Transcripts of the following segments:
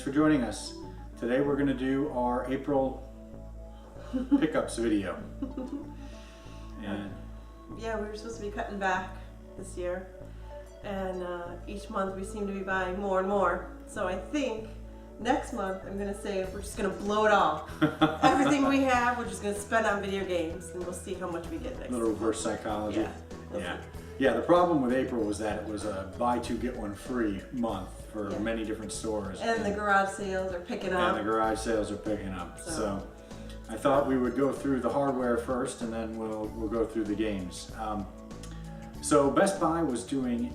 for joining us. Today we're going to do our April pickups video. And yeah, we were supposed to be cutting back this year, and each month we seem to be buying more and more. So I think next month I'm going to say we're just going to blow it all. Everything we have, we're just going to spend on video games, and we'll see how much we get next a little reverse psychology. Yeah. Yeah. Yeah, the problem with April was that it was a buy two get one free month for many different stores. And the garage sales are picking up. And the garage sales are picking up. So I thought we would go through the hardware first, and then we'll go through the games. So Best Buy was doing,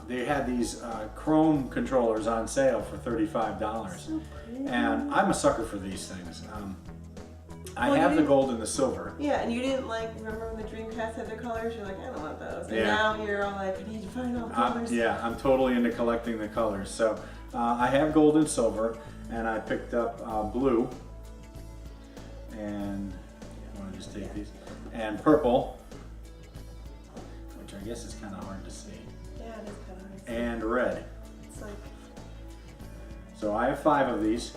they had these Chrome controllers on sale for $35. And I'm a sucker for these things. I have the gold and the silver. Yeah, and you didn't remember when the Dreamcast had their colors? You're like, I don't want those. And now you're all like, I need to find all the colors. Yeah, I'm totally into collecting the colors. So I have gold and silver, and I picked up blue. And I want to just take these. And purple, which I guess is kind of hard to see. Yeah, it is kind of hard to see. And red. It's like... So I have 5 of these.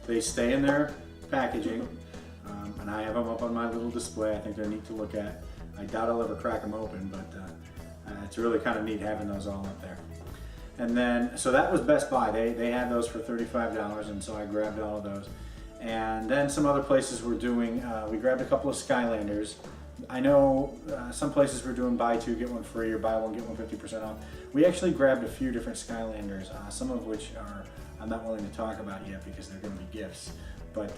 They stay in their packaging. And I have them up on my little display. I think they're neat to look at. I doubt I'll ever crack them open, but it's really kind of neat having those all up there. And then, so that was Best Buy. They had those for $35, and so I grabbed all of those. And then some other places were doing, we grabbed a couple of Skylanders. I know some places were doing buy two, get one free, or buy one, get one 50% off. We actually grabbed a few different Skylanders, some of which I'm not willing to talk about yet because they're going to be gifts. But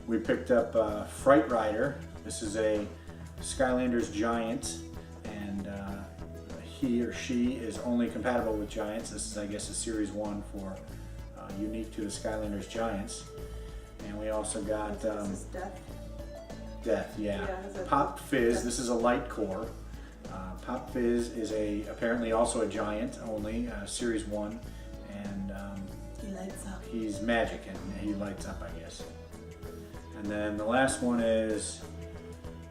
we picked up Fright Rider. This is a Skylanders Giant, and he or she is only compatible with Giants. This is, I guess, a Series 1 for unique to the Skylanders Giants. And we also got this is Death. Death, yeah. Pop Fizz. This is a light core. Pop Fizz is apparently also a Giant, only Series 1, and he lights up. He's magic and he lights up, I guess. And then the last one is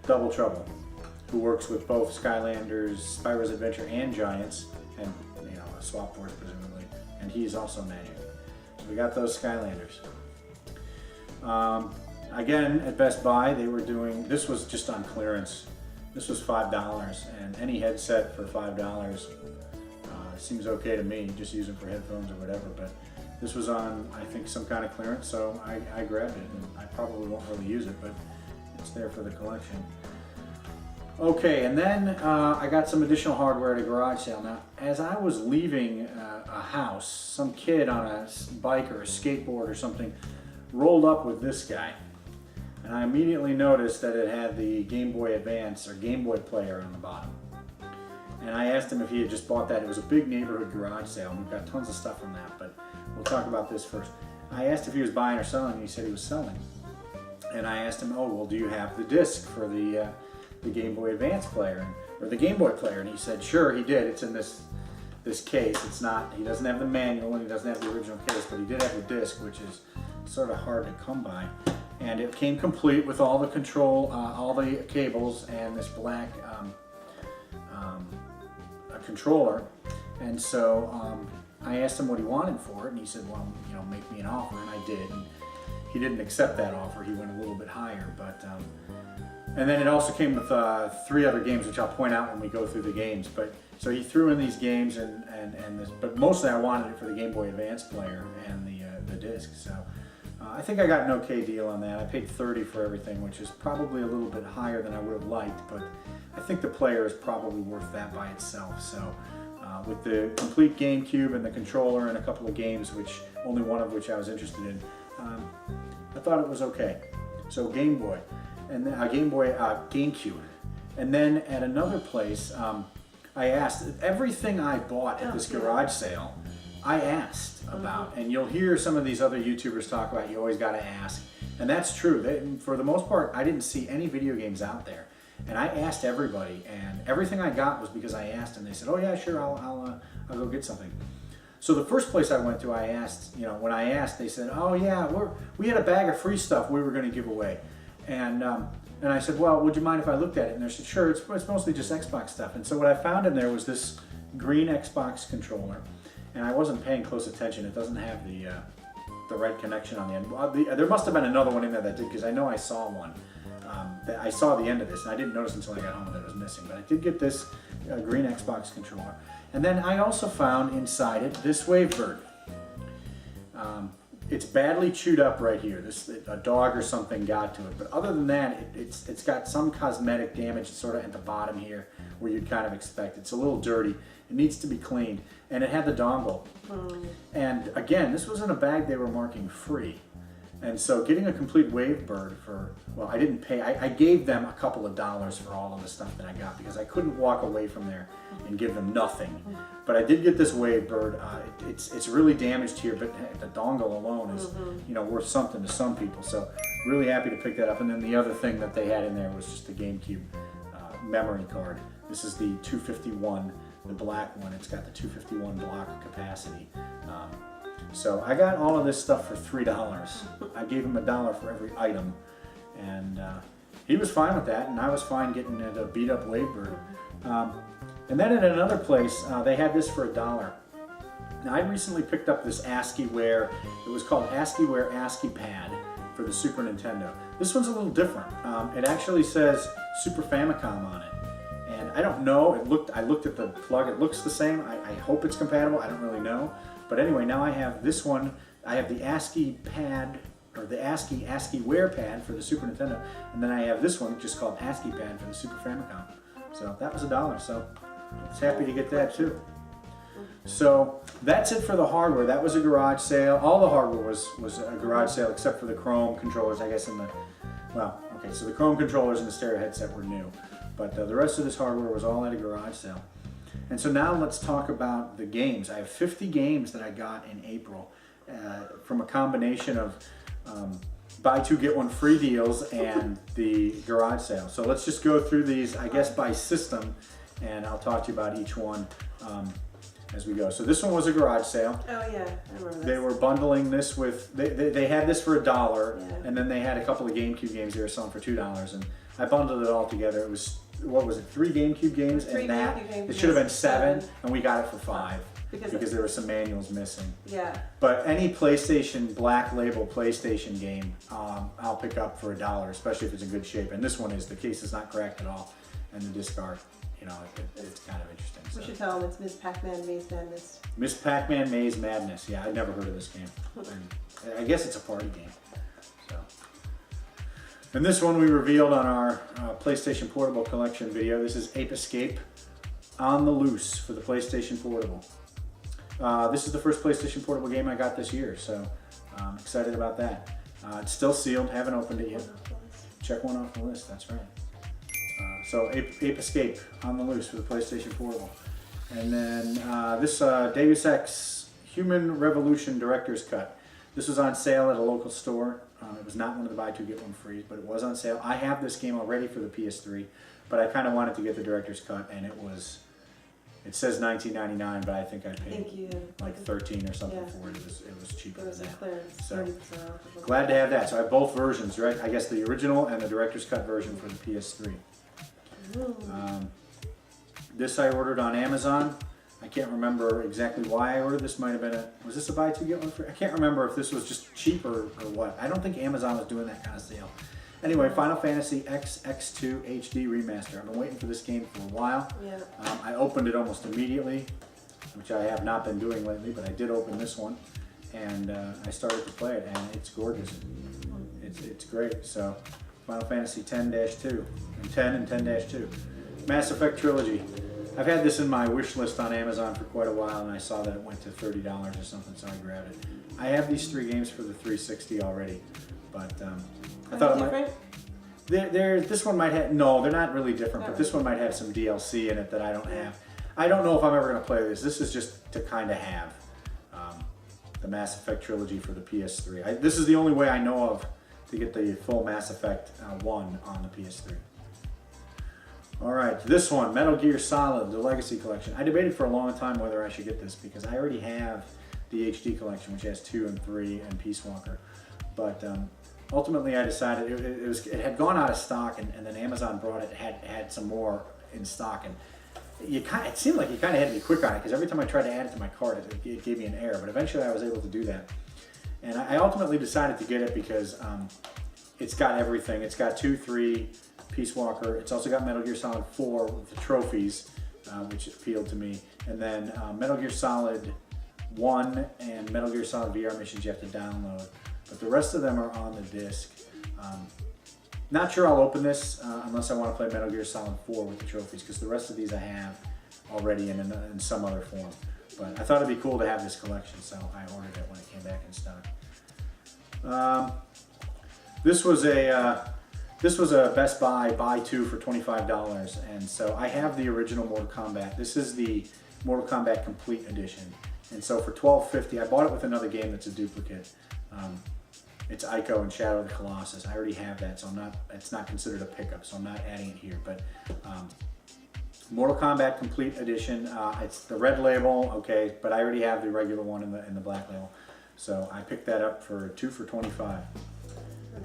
Double Trouble, who works with both Skylanders, Spyro's Adventure, and Giants, and Swap Force presumably, and he's also magic. So we got those Skylanders. Again, at Best Buy, they were doing, this was just on clearance. This was $5, and any headset for $5 seems okay to me. Just use them for headphones or whatever, but this was on, I think, some kind of clearance, so I grabbed it, and I probably won't really use it, but it's there for the collection. Okay, and then I got some additional hardware at a garage sale. Now, as I was leaving a house, some kid on a bike or a skateboard or something rolled up with this guy, and I immediately noticed that it had the Game Boy Advance or Game Boy player on the bottom. And I asked him if he had just bought that. It was a big neighborhood garage sale, and we've got tons of stuff from that, but we'll talk about this first. I asked if he was buying or selling, and he said he was selling. And I asked him, oh, well, do you have the disc for the Game Boy Advance player, or the Game Boy player? And he said, sure, he did. It's in this case. It's not, he doesn't have the manual, and he doesn't have the original case, but he did have the disc, which is sort of hard to come by. And it came complete with all the control, all the cables, and this black controller. And so I asked him what he wanted for it, and he said, well, make me an offer, and I did. And he didn't accept that offer. He went a little bit higher, but and then it also came with 3 other games, which I'll point out when we go through the games. But so he threw in these games, and this, but mostly I wanted it for the Game Boy Advance player and the disc. So I think I got an okay deal on that. I paid $30 for everything, which is probably a little bit higher than I would have liked, but I think the player is probably worth that by itself. So with the complete GameCube and the controller and a couple of games, only one of which I was interested in, I thought it was okay. So Game Boy, and then GameCube, and then at another place, I asked everything I bought at this garage sale. I asked about, and you'll hear some of these other YouTubers talk about you always got to ask, and that's true. For the most part, I didn't see any video games out there, and I asked everybody, and everything I got was because I asked, and they said, "Oh yeah, sure, I'll go get something." So the first place I went to, I asked, when I asked, they said, "Oh yeah, we had a bag of free stuff we were going to give away," and I said, "Well, would you mind if I looked at it?" And they said, "Sure, it's mostly just Xbox stuff." And so what I found in there was this green Xbox controller. And I wasn't paying close attention. It doesn't have the the right connection on the end. Well, there must have been another one in there that did, because I know I saw one. That I saw the end of this, and I didn't notice until I got home that it was missing. But I did get this green Xbox controller. And then I also found inside it this Wavebird. It's badly chewed up right here. A dog or something got to it. But other than that, it's got some cosmetic damage sort of at the bottom here where you'd kind of expect. It's a little dirty. It needs to be cleaned. And it had the dongle. And again, this was in a bag they were marking free. And so getting a complete Wavebird for, well, I didn't pay. I gave them a couple of dollars for all of the stuff that I got because I couldn't walk away from there and give them nothing. But I did get this Wavebird. It's really damaged here, but the dongle alone is, worth something to some people. So really happy to pick that up. And then the other thing that they had in there was just the GameCube memory card. This is the 251, the black one. It's got the 251 block capacity. So I got all of this stuff for $3. I gave him $1 for every item, and he was fine with that, and I was fine getting a beat up Wavebird. And then at another place, they had this for $1. Now I recently picked up this ASCIIware. It was called ASCIIware ASCII Pad for the Super Nintendo. This one's a little different. It actually says Super Famicom on it. And I don't know, I looked at the plug, it looks the same. I hope it's compatible, I don't really know. But anyway, now I have this one. I have the ASCII pad, or the ASCIIware pad for the Super Nintendo, and then I have this one just called ASCII pad for the Super Famicom. So that was $1. So I was happy to get that too. So that's it for the hardware. That was a garage sale. All the hardware was a garage sale except for the Chrome controllers, I guess. So the Chrome controllers and the stereo headset were new, but the rest of this hardware was all at a garage sale. And so now let's talk about the games. I have 50 games that I got in April from a combination of buy two get one free deals and the garage sale. So let's just go through these, I guess, by system, and I'll talk to you about each one as we go. So this one was a garage sale. Oh yeah, I remember this. They were bundling this with, they had this for $1, Yeah. and then they had a couple of GameCube games they were selling for $2, and I bundled it all together. It was, what was it, 3 GameCube games, Three and that GameCube games, it should have been yes, 7, seven. and we got it for 5 Because there were some manuals missing. Yeah. But any PlayStation Black Label PlayStation game, I'll pick up for $1, especially if it's in good shape. And this one is. The case is not cracked at all, and the disc art, it's kind of interesting. We should tell them it's Ms. Pac-Man Maze Madness. Miss Pac-Man Maze Madness. Yeah, I'd never heard of this game. And I guess it's a party game. So. And this one we revealed on our PlayStation Portable Collection video. This is Ape Escape on the Loose for the PlayStation Portable. This is the first PlayStation Portable game I got this year, so I'm excited about that. It's still sealed, haven't opened it yet. Check one off the list, that's right. So Ape Escape on the Loose for the PlayStation Portable. And then this Deus Ex Human Revolution Director's Cut. This was on sale at a local store. It was not one of the buy two get one free, but it was on sale. I have this game already for the PS3, but I kind of wanted to get the Director's Cut, and it says $19.99, but I think I paid like $13 or something for it. It was cheaper than that. Clearance, So 30% off. glad to have that. So I have both versions, right? I guess the original and the Director's Cut version for the PS3. This I ordered on Amazon. I can't remember exactly why I ordered this. Might have been was this a buy two get one free? I can't remember if this was just cheap or what. I don't think Amazon was doing that kind of sale. Anyway, Final Fantasy X2 HD Remaster. I've been waiting for this game for a while. Yeah. I opened it almost immediately, which I have not been doing lately, but I did open this one, and I started to play it, and it's gorgeous. It's great. So, Final Fantasy 10-2, and 10 and 10-2. Mass Effect Trilogy. I've had this in my wish list on Amazon for quite a while, and I saw that it went to $30 or something, so I grabbed it. I have these 3 games for the 360 already, but I thought it might. This one might have. No, they're not really different, but this one might have some DLC in it that I don't have. I don't know if I'm ever going to play this. This is just to kind of have the Mass Effect Trilogy for the PS3. This is the only way I know of to get the full Mass Effect 1 on the PS3. All right, this one, Metal Gear Solid, the Legacy Collection. I debated for a long time whether I should get this because I already have the HD Collection, which has 2 and 3 and Peace Walker. But ultimately I decided it had gone out of stock, and then Amazon brought it, had some more in stock. And it seemed like you kind of had to be quick on it because every time I tried to add it to my cart, it gave me an error. But eventually I was able to do that. And I ultimately decided to get it because it's got everything. It's got 2, 3, Peace Walker. It's also got Metal Gear Solid 4 with the trophies, which appealed to me. And then Metal Gear Solid 1 and Metal Gear Solid VR missions you have to download. But the rest of them are on the disc. Not sure I'll open this unless I want to play Metal Gear Solid 4 with the trophies, because the rest of these I have already in some other form. But I thought it'd be cool to have this collection, so I ordered it when it came back in stock. This was a Best Buy 2 for $25, and so I have the original Mortal Kombat. This is the Mortal Kombat Complete Edition, and so for $12.50, I bought it with another game that's a duplicate. It's Ico and Shadow of the Colossus. I already have that, so it's not considered a pickup, so I'm not adding it here. But Mortal Kombat Complete Edition, it's the red label, okay, but I already have the regular one in the black label. So I picked that up for 2 for $25. Are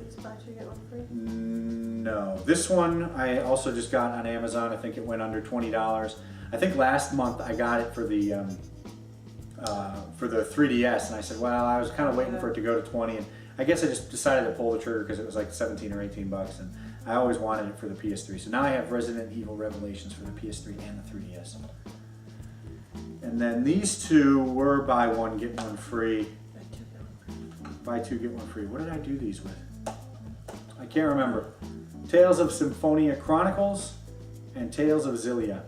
these buy two get one free? No, this one I also just got on Amazon. I think it went under $20. I think last month I got it for the 3DS, and I said, well, I was kind of waiting for it to go to 20, and I guess I just decided to pull the trigger because it was like 17 or 18 bucks, and I always wanted it for the PS3. So now I have Resident Evil Revelations for the PS3 and the 3DS. And then these two were buy one, get one free. Buy two, get one free. What did I do these with? I can't remember. Tales of Symphonia Chronicles and Tales of Xillia.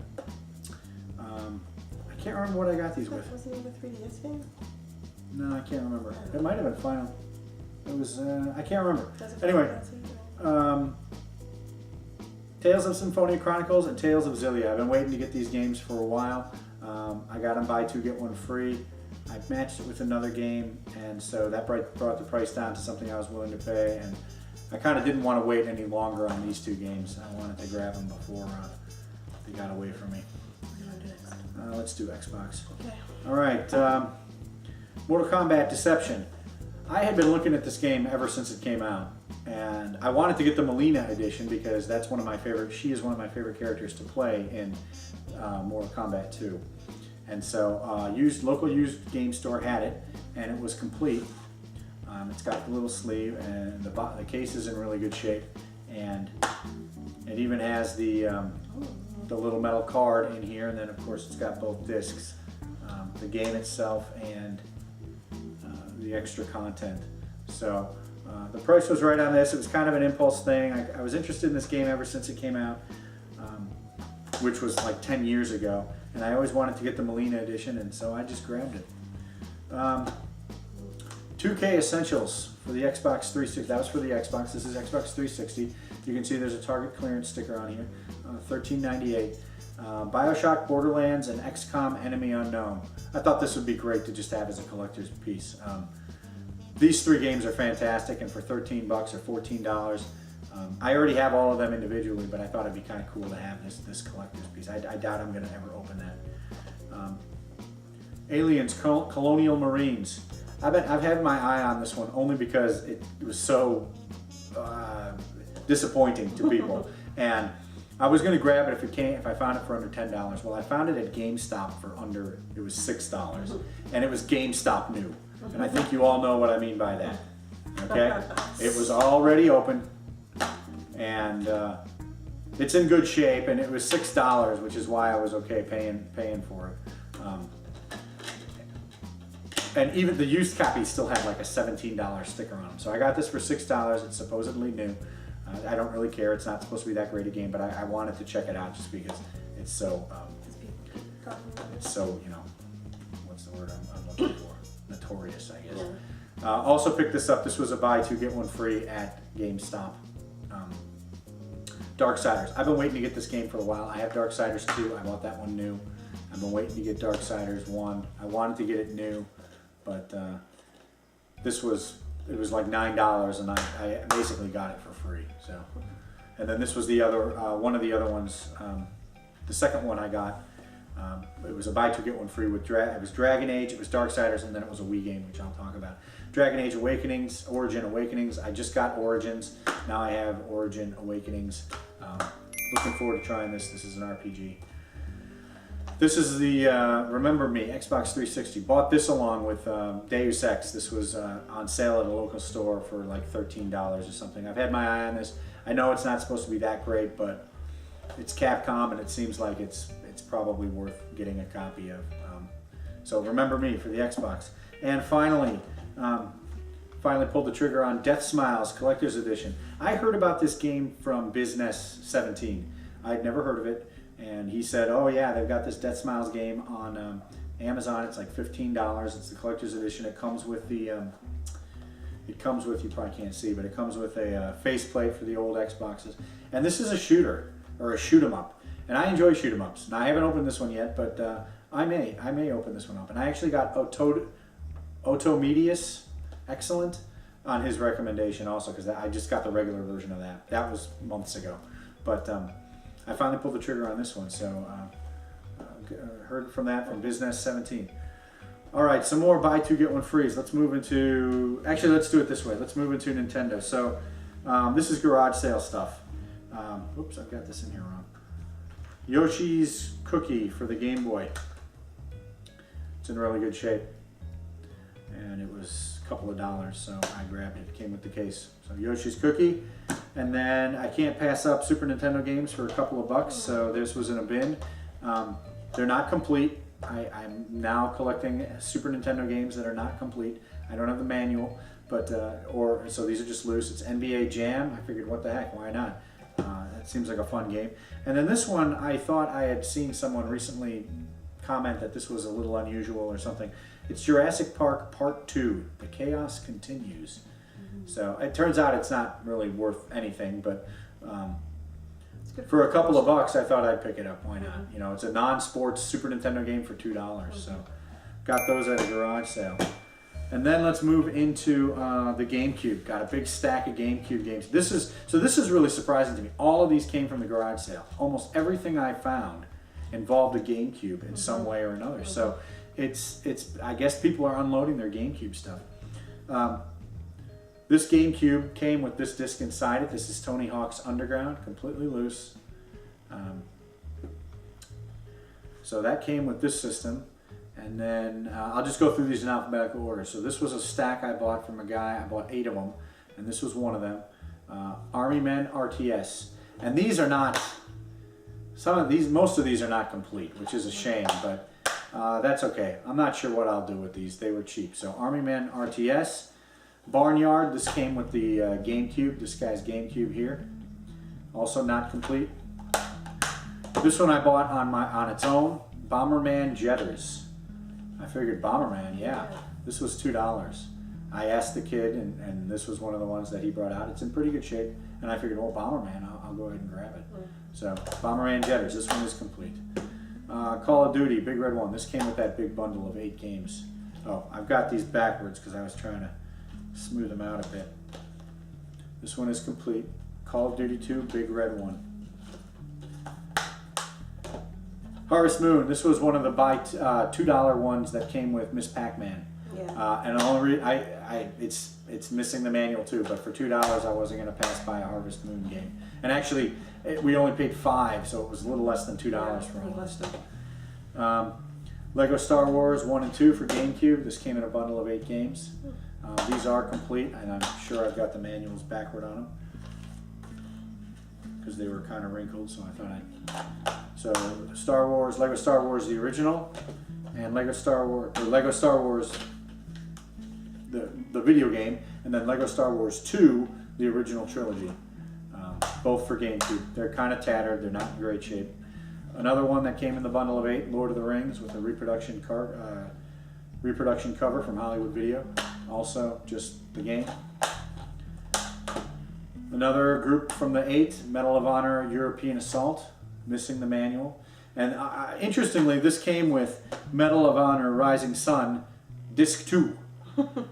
I can't remember what I got these with. Wasn't it a 3DS game? No, I can't remember. It might have been Final. It was, I can't remember. Anyway, Tales of Symphonia Chronicles and Tales of Xillia. I've been waiting to get these games for a while. I got them buy two, get one free. I matched it with another game, and so that brought the price down to something I was willing to pay. And I kind of didn't want to wait any longer on these two games. I wanted to grab them before they got away from me. Let's do Xbox. Okay. All right, Mortal Kombat Deception. I had been looking at this game ever since it came out, and I wanted to get the Melina edition because that's one of my favorite. She is one of my favorite characters to play in Mortal Kombat 2. And so local used game store had it, and it was complete. It's got the little sleeve, and the case is in really good shape, and it even has the little metal card in here, and then of course it's got both discs, the game itself and the extra content. So the price was right on this. It was kind of an impulse thing. I was interested in this game ever since it came out, which was like 10 years ago, and I always wanted to get the Melina edition, and so I just grabbed it. 2K Essentials for the Xbox 360. That was for the Xbox. This is Xbox 360. You can see there's a Target clearance sticker on here. $13.98. BioShock, Borderlands, and XCOM Enemy Unknown. I thought this would be great to just have as a collector's piece. These three games are fantastic, and for 13 bucks or $14, I already have all of them individually, but I thought it'd be kind of cool to have this collector's piece. I doubt I'm going to ever open that. Aliens, Colonial Marines. I've had my eye on this one only because it was so disappointing to people, and I was going to grab it if I found it for under $10. Well, I found it at GameStop for it was $6, and it was GameStop new, and I think you all know what I mean by that. Okay, it was already open, and it's in good shape, and it was $6, which is why I was okay paying for it. And even the used copy still had like a $17 sticker on them. So I got this for $6. It's supposedly new. I don't really care. It's not supposed to be that great a game, but I wanted to check it out just because it's so, what's the word I'm looking for? Notorious, I guess. Yeah. Also picked this up. This was a buy two, get one free at GameStop. Darksiders. I've been waiting to get this game for a while. I have Darksiders 2. I bought that one new. I've been waiting to get Darksiders 1. I wanted to get it new, but it was like $9, and I basically got it for free. So, and then this was the other one of the other ones. The second one I got. It was a buy two get one free with it was Dragon Age, it was Darksiders, and then it was a Wii game, which I'll talk about. Dragon Age Origin Awakenings. I just got Origins. Now I have Origin Awakenings. Looking forward to trying this. This is an RPG. This is the Remember Me Xbox 360. Bought this along with Deus Ex. This was on sale at a local store for like $13 or something. I've had my eye on this. I know it's not supposed to be that great, but it's Capcom, and it seems like it's probably worth getting a copy of. So Remember Me for the Xbox. And finally pulled the trigger on Death Smiles Collector's Edition. I heard about this game from Business 17. I'd never heard of it. And he said, oh yeah, they've got this Death Smiles game on Amazon. It's like $15. It's the collector's edition. It comes with the, you probably can't see, but it comes with a faceplate for the old Xboxes. And this is a shooter, or a shoot 'em up. And I enjoy shoot 'em ups. Now I haven't opened this one yet, but I may open this one up. And I actually got Otomedius Excellent on his recommendation also, because I just got the regular version of that. That was months ago. But I finally pulled the trigger on this one, so heard from that from Business 17. All right, some more buy two get one frees. Let's move into, actually let's do it this way. Let's move into Nintendo. So this is garage sale stuff. Oops, I've got this in here wrong. Yoshi's Cookie for the Game Boy. It's in really good shape. And it was a couple of dollars, so I grabbed it. It came with the case. So Yoshi's Cookie. And then I can't pass up Super Nintendo games for a couple of bucks, so this was in a bin. They're not complete. I'm now collecting Super Nintendo games that are not complete. I don't have the manual, but so these are just loose. It's NBA Jam. I figured, what the heck, why not? It seems like a fun game. And then this one, I thought I had seen someone recently comment that this was a little unusual or something. It's Jurassic Park Part 2. The Chaos Continues. So it turns out it's not really worth anything, but for a couple of bucks, I thought I'd pick it up. Why not? You know, it's a non-sports Super Nintendo game for $2. So got those at a garage sale. And then let's move into the GameCube. Got a big stack of GameCube games. This is really surprising to me. All of these came from the garage sale. Almost everything I found involved a GameCube in some way or another. So it's I guess people are unloading their GameCube stuff. This GameCube came with this disc inside it. This is Tony Hawk's Underground, completely loose. So that came with this system. And then I'll just go through these in alphabetical order. So this was a stack I bought from a guy. I bought 8 of them, and this was one of them. Army Men RTS. And these are not, most of these are not complete, which is a shame, but that's okay. I'm not sure what I'll do with these. They were cheap. So Army Men RTS. Barnyard, this came with the GameCube, this guy's GameCube here. Also not complete. This one I bought on its own, Bomberman Jetters. I figured Bomberman, yeah. This was $2. I asked the kid, and this was one of the ones that he brought out. It's in pretty good shape, and I figured, well, Bomberman, I'll go ahead and grab it. So, Bomberman Jetters, this one is complete. Call of Duty, Big Red One. This came with that big bundle of 8 games. Oh, I've got these backwards because I was trying to smooth them out a bit. This one is complete. Call of Duty 2, Big Red One. Harvest Moon. This was one of the buy $2 ones that came with Miss Pac-Man. Yeah. And the only it's missing the manual too. But for $2, I wasn't going to pass by a Harvest Moon game. And actually, we only paid $5, so it was a little less than $2 for all this stuff. Lego Star Wars 1 and 2 for GameCube. This came in a bundle of 8 games. These are complete, and I'm sure I've got the manuals backward on them because they were kind of wrinkled, so I thought So Star Wars, Lego Star Wars the original, and Lego Star Wars the video game, and then Lego Star Wars 2, the original trilogy, both for GameCube. They're kind of tattered, they're not in great shape. Another one that came in the bundle of 8, Lord of the Rings, with a reproduction cover from Hollywood Video. Also, just the game. Another group from the 8, Medal of Honor European Assault, missing the manual. And interestingly, this came with Medal of Honor Rising Sun Disc 2,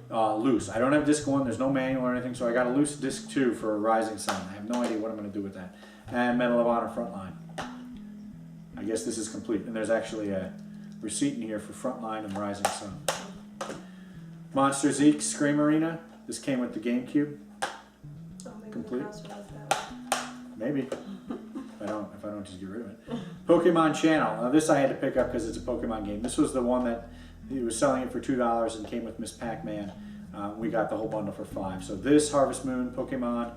loose. I don't have Disc 1, there's no manual or anything, so I got a loose Disc 2 for Rising Sun. I have no idea what I'm going to do with that. And Medal of Honor Frontline. I guess this is complete. And there's actually a receipt in here for Frontline and Rising Sun. Monster Zeke Scream Arena. This came with the GameCube. Oh, maybe complete. The house will have that one. Maybe. if I don't don't just get rid of it. Pokemon Channel. Now this I had to pick up because it's a Pokemon game. This was the one that he was selling it for $2 and came with Miss Pac-Man. We got the whole bundle for $5. So this, Harvest Moon, Pokemon,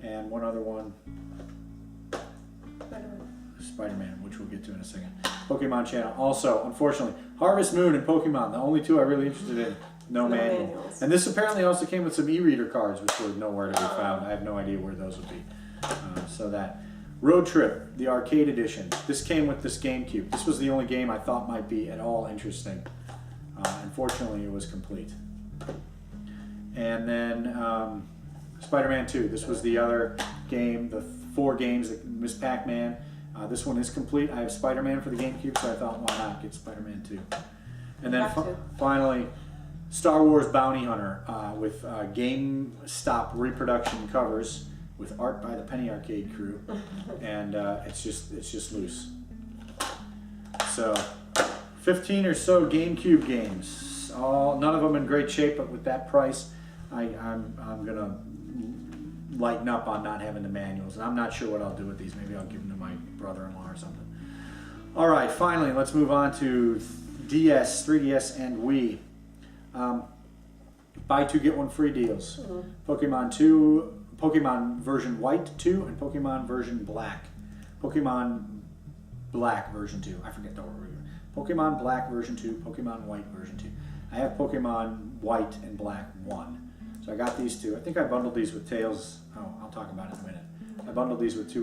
and one other one. Spider-Man, which we'll get to in a second. Pokemon Channel. Also, unfortunately, Harvest Moon and Pokemon, the only two I'm really interested in. No manual. Manuals. And this apparently also came with some e-reader cards, which were nowhere to be found. I have no idea where those would be. So that. Road Trip, the arcade edition. This came with this GameCube. This was the only game I thought might be at all interesting. Unfortunately, it was complete. And then Spider-Man 2. This was the other game, the 4 games that Miss Pac-Man. This one is complete. I have Spider-Man for the GameCube, so I thought, why not get Spider-Man 2? And then finally, Star Wars Bounty Hunter with GameStop reproduction covers with art by the Penny Arcade crew, and it's just loose. So 15 or so GameCube games, none of them in great shape, but with that price, I'm gonna lighten up on not having the manuals, and I'm not sure what I'll do with these. Maybe I'll give them to my brother-in-law or something. All right, finally, let's move on to DS, 3DS, and Wii. Buy 2 get 1 free deals. Pokemon version White 2 and Pokemon version Black. Pokemon Black version 2. I forget the order. Pokemon Black version 2, Pokemon White version 2. I have Pokemon White and Black 1. So I got these 2. I think I bundled these with Tails. Oh, I'll talk about it in a minute. I bundled these with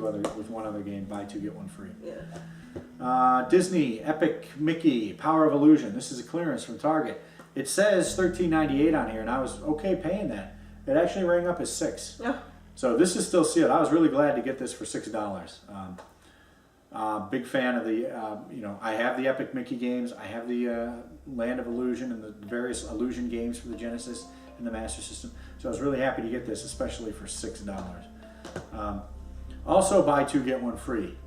one other game. Buy 2 get 1 free. Yeah. Disney Epic Mickey Power of Illusion. This is a clearance from Target. It says $13.98 on here, and I was okay paying that. It actually rang up as $6. Yeah. So this is still sealed. I was really glad to get this for $6. Big fan of the, I have the Epic Mickey games. I have the Land of Illusion and the various Illusion games for the Genesis and the Master System. So I was really happy to get this, especially for $6. Also, buy 2 get 1 free,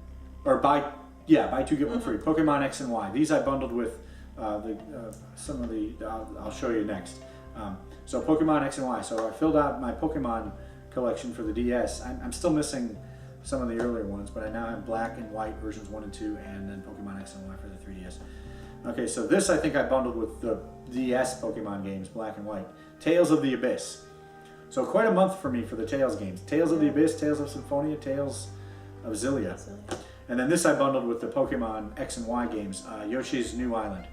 or buy 2 get 1 free. Pokemon X and Y. These I bundled with some of the. I'll show you next. So Pokemon X and Y. So I filled out my Pokemon collection for the DS. I'm still missing some of the earlier ones, but I now have Black and White versions 1 and 2, and then Pokemon X and Y for the 3DS. Okay, so this I think I bundled with the DS Pokemon games, Black and White. Tales of the Abyss. So quite a month for me for the Tales games. Tales of the Abyss, Tales of Symphonia, Tales of Xillia. And then this I bundled with the Pokemon X and Y games, Yoshi's New Island.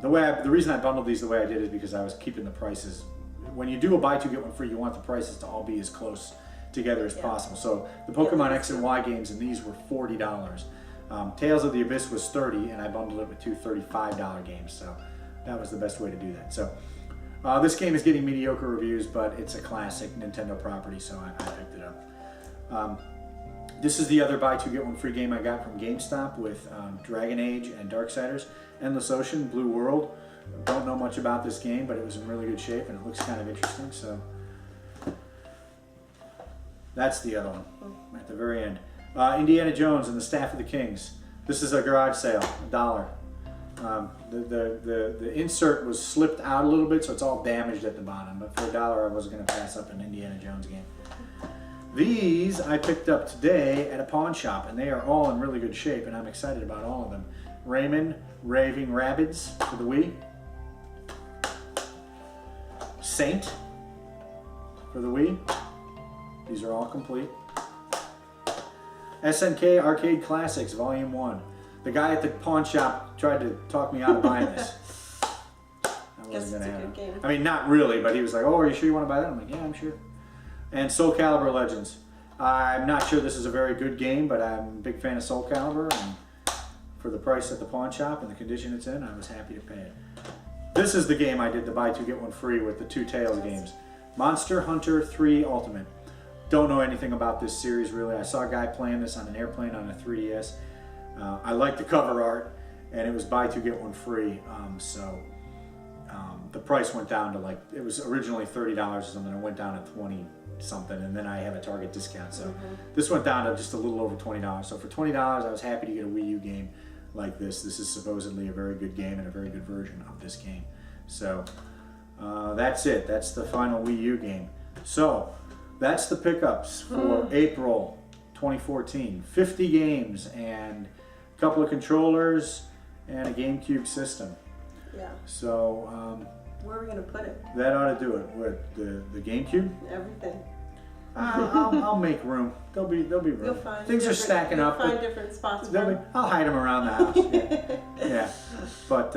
The reason I bundled these the way I did is because I was keeping the prices. When you do a buy 2 get 1 free, you want the prices to all be as close together as possible. So the Pokemon X and Y games and these were $40. Tales of the Abyss was $30, and I bundled it with 2 $35 games. So that was the best way to do that. So this game is getting mediocre reviews, but it's a classic Nintendo property, so I picked it up. This is the other buy 2 get 1 free game I got from GameStop with Dragon Age and Darksiders. Endless Ocean, Blue World. Don't know much about this game, but it was in really good shape and it looks kind of interesting. So that's the other one at the very end. Indiana Jones and the Staff of the Kings. This is a garage sale, $1. The insert was slipped out a little bit, so it's all damaged at the bottom. But for $1, I wasn't going to pass up an Indiana Jones game. These I picked up today at a pawn shop, and they are all in really good shape, and I'm excited about all of them. Rayman Raving Rabbids for the Wii. Saint for the Wii. These are all complete. SNK Arcade Classics Volume 1. The guy at the pawn shop tried to talk me out of buying this. I wasn't going to have it. I mean, not really, but he was like, oh, are you sure you want to buy that? I'm like, yeah, I'm sure. And Soul Calibur Legends. I'm not sure this is a very good game, but I'm a big fan of Soul Calibur, and for the price at the pawn shop and the condition it's in, I was happy to pay it. This is the game I did the buy 2 get 1 free with the 2 Tales games. Monster Hunter 3 Ultimate. Don't know anything about this series really. I saw a guy playing this on an airplane on a 3DS. I like the cover art, and it was buy 2 get 1 free. The price went down to it was originally $30 or something. It went down to 20 something, and then I have a Target discount. So this went down to just a little over $20. So for $20, I was happy to get a Wii U game like this. This is supposedly a very good game and a very good version of this game. So that's it. That's the final Wii U game. So that's the pickups for April 2014. 50 games and a couple of controllers and a GameCube system. Yeah. So Where are we gonna put it? that ought to do it. With the GameCube? Everything. I'll make room. There'll be room. You'll find Things are stacking up. Find different spots. I'll hide them around the house. Yeah. But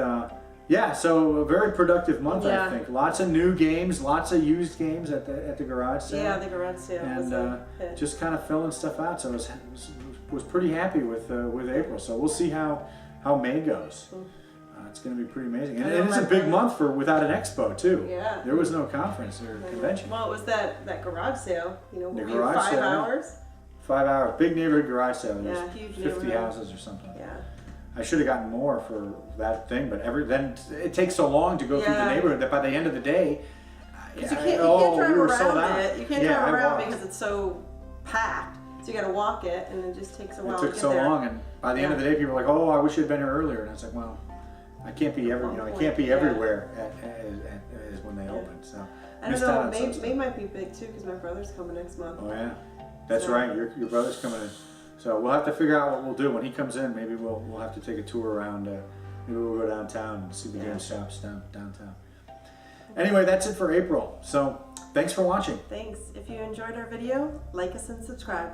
yeah, so a very productive month, Yeah. I think. Lots of new games, lots of used games at the garage sale. Yeah, the garage sale was And a hit. just kind of filling stuff out. So I was pretty happy with April. So we'll see how May goes. It's going to be pretty amazing. And it's a big month for without an expo too. Yeah. There was no conference or convention. Well, it was that garage sale. You know, The maybe garage 5 sale. hours. 5 hours, big neighborhood garage sale. There Yeah, was huge 50 neighborhood. houses or something. Yeah. I should have gotten more for that thing, but then it takes so long to go through the Yeah. neighborhood that by the end of the day, Because you can't drive we were sold around out. it. You can't Yeah, drive I around walked. because it's so packed. So you got to walk it, and it just takes a while It to took get so there. long, and by the end of the day, people were like, "Oh, I wish you'd been here earlier." And I was like, "Well, I can't be I can't be Yeah. everywhere as when they open." So I don't know. May might be big too because my brother's coming next month. Oh yeah, that's So- right. Your brother's coming in, so we'll have to figure out what we'll do when he comes in. Maybe we'll have to take a tour around. Maybe we'll go downtown and see the game shops downtown. Anyway, that's it for April. So thanks for watching. Thanks. If you enjoyed our video, like us and subscribe.